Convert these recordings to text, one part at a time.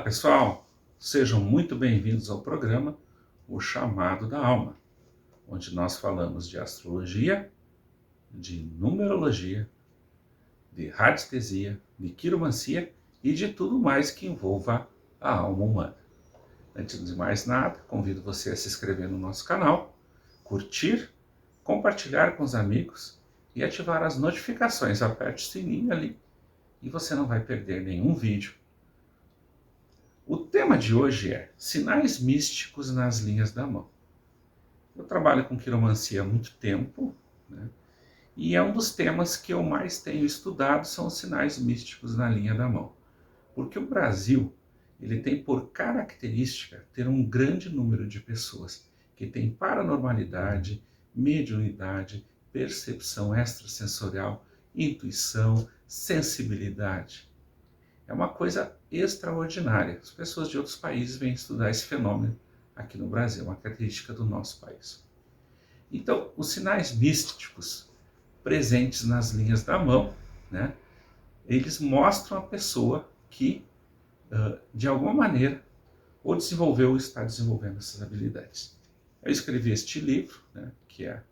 Olá, pessoal! Sejam muito bem-vindos ao programa O Chamado da Alma, onde nós falamos de astrologia, de numerologia, de radiestesia, de quiromancia e de tudo mais que envolva a alma humana. Antes de mais nada, convido você a se inscrever no nosso canal, curtir, compartilhar com os amigos e ativar as notificações. Aperte o sininho ali e você não vai perder nenhum vídeo. O tema de hoje é sinais místicos nas linhas da mão. Eu trabalho com quiromancia há muito tempo, né? E é um dos temas que eu mais tenho estudado são os sinais místicos na linha da mão. Porque o Brasil, ele tem por característica ter um grande número de pessoas que têm paranormalidade, mediunidade, percepção extrasensorial, intuição, sensibilidade. É uma coisa extraordinária. As pessoas de outros países vêm estudar esse fenômeno aqui no Brasil, uma característica do nosso país. Então, os sinais místicos presentes nas linhas da mão, né, eles mostram a pessoa que, de alguma maneira, ou desenvolveu ou está desenvolvendo essas habilidades. Eu escrevi este livro, né, que é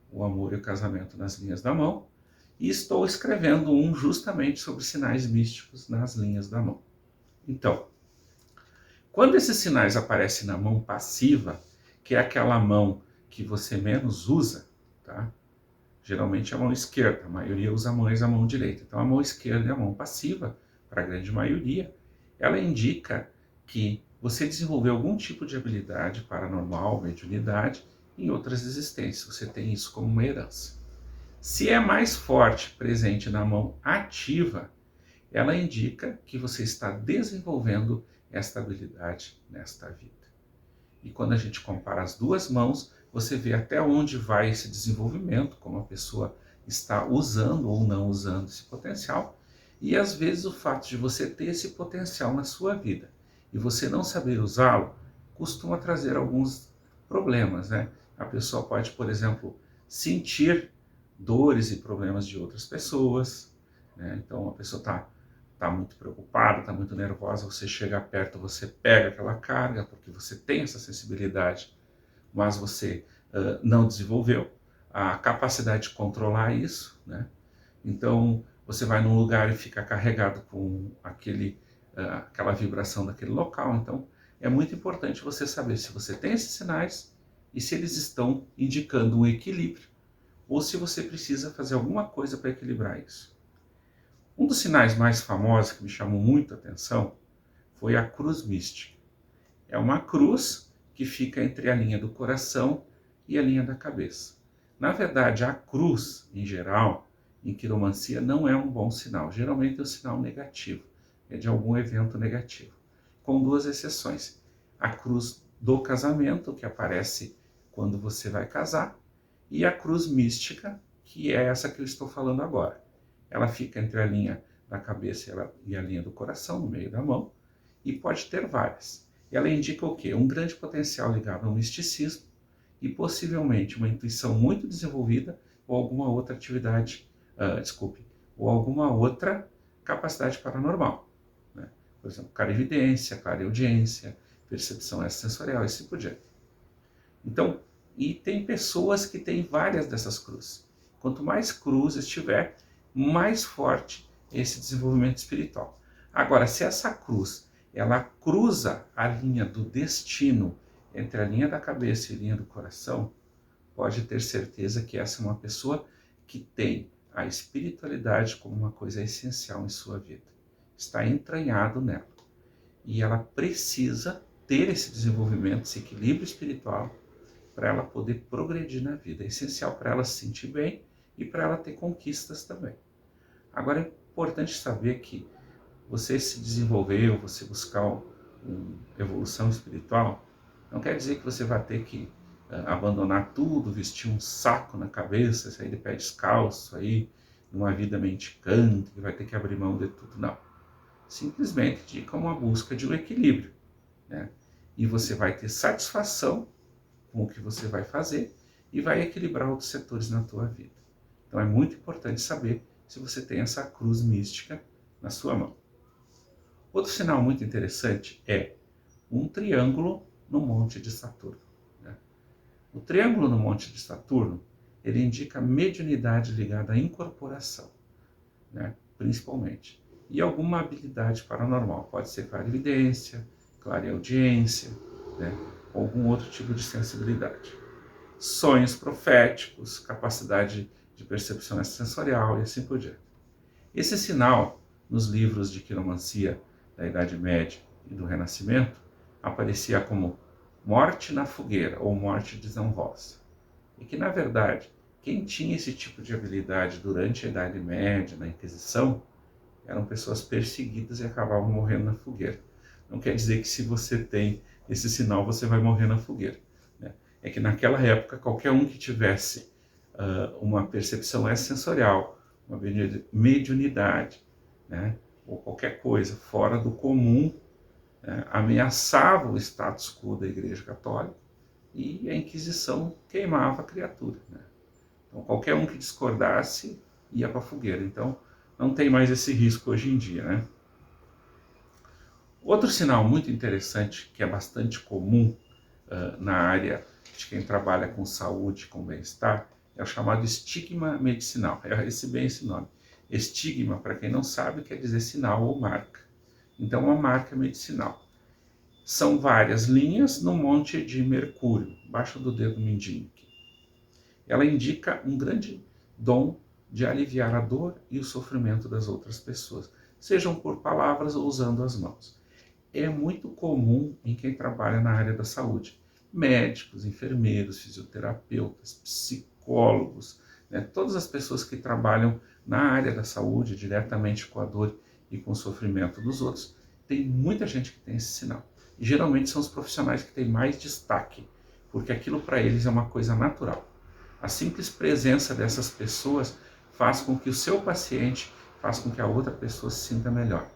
O Amor e o Casamento nas Linhas da Mão, e estou escrevendo um justamente sobre sinais místicos nas linhas da mão. Então, quando esses sinais aparecem na mão passiva, que é aquela mão que você menos usa, tá? Geralmente é a mão esquerda, a maioria usa mais a mão direita. Então a mão esquerda é a mão passiva, para a grande maioria. Ela indica que você desenvolveu algum tipo de habilidade paranormal, mediunidade, em outras existências. Você tem isso como uma herança. Se é mais forte presente na mão ativa, ela indica que você está desenvolvendo esta habilidade nesta vida. E quando a gente compara as duas mãos, você vê até onde vai esse desenvolvimento, como a pessoa está usando ou não usando esse potencial, e às vezes o fato de você ter esse potencial na sua vida e você não saber usá-lo, costuma trazer alguns problemas, né? A pessoa pode, por exemplo, sentir dores e problemas de outras pessoas, né? Então a pessoa está muito preocupada, está muito nervosa, você chega perto, você pega aquela carga, porque você tem essa sensibilidade, mas você não desenvolveu a capacidade de controlar isso, né? Então você vai num lugar e fica carregado com aquela vibração daquele local. Então é muito importante você saber se você tem esses sinais e se eles estão indicando um equilíbrio, ou se você precisa fazer alguma coisa para equilibrar isso. Um dos sinais mais famosos que me chamou muito a atenção foi a cruz mística. É uma cruz que fica entre a linha do coração e a linha da cabeça. Na verdade, a cruz, em geral, em quiromancia, não é um bom sinal. Geralmente é um sinal negativo, é de algum evento negativo. Com duas exceções. A cruz do casamento, que aparece quando você vai casar, e a cruz mística, que é essa que eu estou falando agora. Ela fica entre a linha da cabeça e a linha do coração, no meio da mão, e pode ter várias. Ela indica o quê? Um grande potencial ligado ao misticismo e possivelmente uma intuição muito desenvolvida ou alguma outra atividade, ou alguma outra capacidade paranormal, né? Por exemplo, clarividência, clareaudiência, percepção extrasensorial e assim por diante. Então, e tem pessoas que têm várias dessas cruzes. Quanto mais cruzes tiver, mais forte esse desenvolvimento espiritual. Agora, se essa cruz ela cruza a linha do destino entre a linha da cabeça e a linha do coração, pode ter certeza que essa é uma pessoa que tem a espiritualidade como uma coisa essencial em sua vida. Está entranhado nela. E ela precisa ter esse desenvolvimento, esse equilíbrio espiritual, para ela poder progredir na vida. É essencial para ela se sentir bem e para ela ter conquistas também. Agora é importante saber que você se desenvolver, você buscar uma evolução espiritual, não quer dizer que você vai ter que abandonar tudo, vestir um saco na cabeça, sair de pé descalço, aí, numa vida mendicante, que vai ter que abrir mão de tudo. Não. Simplesmente indica uma busca de um equilíbrio, né? E você vai ter satisfação com o que você vai fazer e vai equilibrar outros setores na tua vida. Então é muito importante saber se você tem essa cruz mística na sua mão. Outro sinal muito interessante é um triângulo no Monte de Saturno, né? O triângulo no Monte de Saturno, ele indica mediunidade ligada à incorporação, né? Principalmente. E alguma habilidade paranormal, pode ser clarividência, clareaudiência, né? Algum outro tipo de sensibilidade. Sonhos proféticos, capacidade de percepção sensorial e assim por diante. Esse sinal, nos livros de quiromancia da Idade Média e do Renascimento, aparecia como morte na fogueira ou morte desonrosa. E que, na verdade, quem tinha esse tipo de habilidade durante a Idade Média, na Inquisição, eram pessoas perseguidas e acabavam morrendo na fogueira. Não quer dizer que se você tem esse sinal, você vai morrer na fogueira, né? É que naquela época, qualquer um que tivesse uma percepção extrasensorial, uma mediunidade, né, ou qualquer coisa fora do comum, né, ameaçava o status quo da Igreja Católica e a Inquisição queimava a criatura, né? Então, qualquer um que discordasse ia para a fogueira. Então, não tem mais esse risco hoje em dia, né? Outro sinal muito interessante, que é bastante comum na área de quem trabalha com saúde, com bem-estar, é o chamado estigma medicinal. Eu recebi bem esse nome. Estigma, para quem não sabe, quer dizer sinal ou marca. Então, uma marca medicinal. São várias linhas no monte de Mercúrio, embaixo do dedo mindinho. Ela indica um grande dom de aliviar a dor e o sofrimento das outras pessoas, sejam por palavras ou usando as mãos. É muito comum em quem trabalha na área da saúde. Médicos, enfermeiros, fisioterapeutas, psicólogos, né? Todas as pessoas que trabalham na área da saúde, diretamente com a dor e com o sofrimento dos outros, tem muita gente que tem esse sinal. E geralmente são os profissionais que têm mais destaque, porque aquilo para eles é uma coisa natural. A simples presença dessas pessoas faz com que o seu paciente, faz com que a outra pessoa se sinta melhor.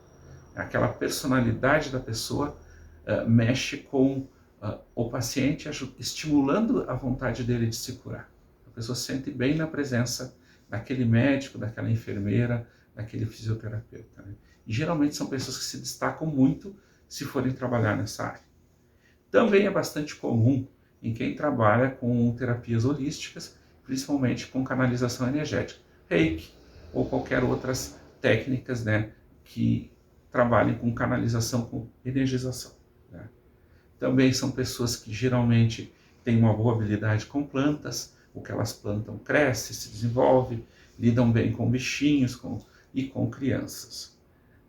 Aquela personalidade da pessoa mexe com o paciente, estimulando a vontade dele de se curar. A pessoa se sente bem na presença daquele médico, daquela enfermeira, daquele fisioterapeuta, né? E geralmente são pessoas que se destacam muito se forem trabalhar nessa área. Também é bastante comum em quem trabalha com terapias holísticas, principalmente com canalização energética, reiki ou qualquer outras técnicas, né, que trabalhem com canalização, com energização, né? Também são pessoas que geralmente têm uma boa habilidade com plantas, o que elas plantam cresce, se desenvolve, lidam bem com bichinhos e com crianças.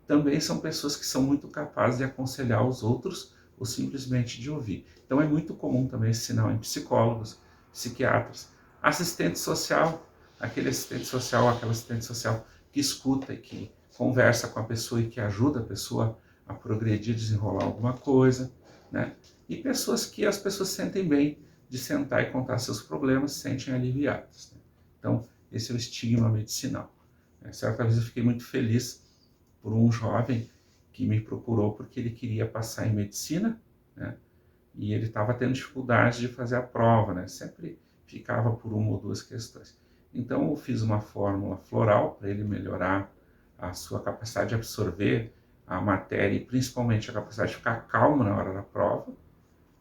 Também são pessoas que são muito capazes de aconselhar os outros ou simplesmente de ouvir. Então é muito comum também esse sinal em psicólogos, psiquiatras, assistente social, aquele assistente social, aquela assistente social que escuta e que conversa com a pessoa e que ajuda a pessoa a progredir, desenrolar alguma coisa, né? E pessoas que as pessoas sentem bem de sentar e contar seus problemas, se sentem aliviadas, né? Então, esse é o estigma medicinal. Certa vez eu fiquei muito feliz por um jovem que me procurou porque ele queria passar em medicina, né? E ele estava tendo dificuldade de fazer a prova, né? Sempre ficava por uma ou duas questões. Então eu fiz uma fórmula floral para ele melhorar a sua capacidade de absorver a matéria e principalmente a capacidade de ficar calmo na hora da prova,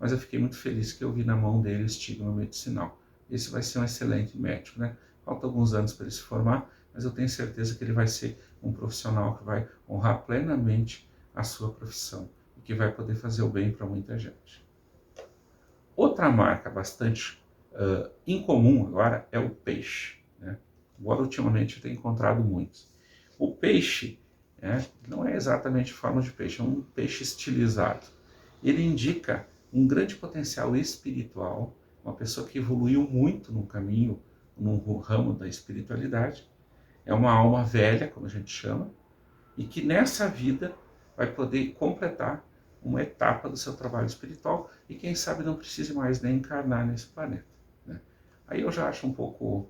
mas eu fiquei muito feliz que eu vi na mão dele o estigma medicinal. Esse vai ser um excelente médico, né? Falta alguns anos para ele se formar, mas eu tenho certeza que ele vai ser um profissional que vai honrar plenamente a sua profissão e que vai poder fazer o bem para muita gente. Outra marca bastante incomum agora é o peixe, né? Agora, ultimamente, eu tenho encontrado muitos. O peixe, né, não é exatamente forma de peixe, é um peixe estilizado. Ele indica um grande potencial espiritual, uma pessoa que evoluiu muito no caminho, no ramo da espiritualidade. É uma alma velha, como a gente chama, e que nessa vida vai poder completar uma etapa do seu trabalho espiritual e quem sabe não precise mais nem encarnar nesse planeta, né? Aí eu já acho um pouco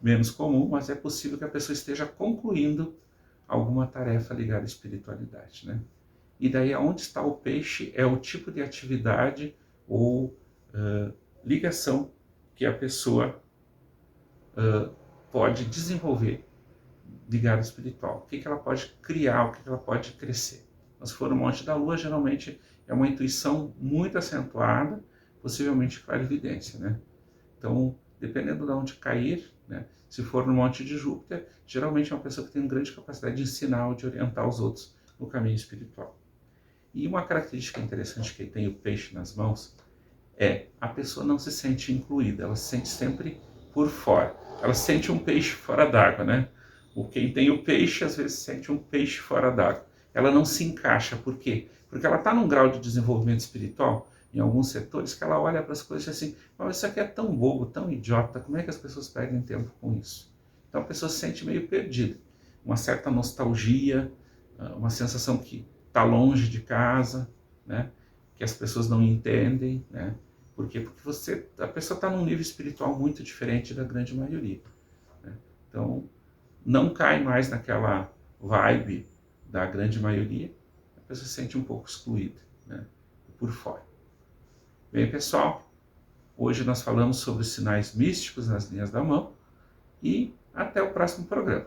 menos comum, mas é possível que a pessoa esteja concluindo alguma tarefa ligada à espiritualidade, né? E daí aonde está o peixe é o tipo de atividade ou ligação que a pessoa pode desenvolver ligada espiritual. O que ela pode criar, o que ela pode crescer. Mas se for no Monte da Lua, geralmente é uma intuição muito acentuada, possivelmente clarividência, né? Então, dependendo de onde cair, né? Se for no Monte de Júpiter, geralmente é uma pessoa que tem uma grande capacidade de ensinar ou de orientar os outros no caminho espiritual. E uma característica interessante que tem o peixe nas mãos é a pessoa não se sente incluída, ela se sente sempre por fora. Ela sente um peixe fora d'água, né? Quem tem o peixe, às vezes, sente um peixe fora d'água. Ela não se encaixa. Por quê? Porque ela está num grau de desenvolvimento espiritual, em alguns setores, que ela olha para as coisas assim, mas isso aqui é tão bobo, tão idiota, como é que as pessoas perdem tempo com isso? Então a pessoa se sente meio perdida. Uma certa nostalgia, uma sensação que está longe de casa, né? Que as pessoas não entendem, né? Por quê? Porque a pessoa está num nível espiritual muito diferente da grande maioria, né? Então, não cai mais naquela vibe da grande maioria, a pessoa se sente um pouco excluída, né? Por fora. Bem, pessoal, hoje nós falamos sobre os sinais místicos nas linhas da mão e até o próximo programa.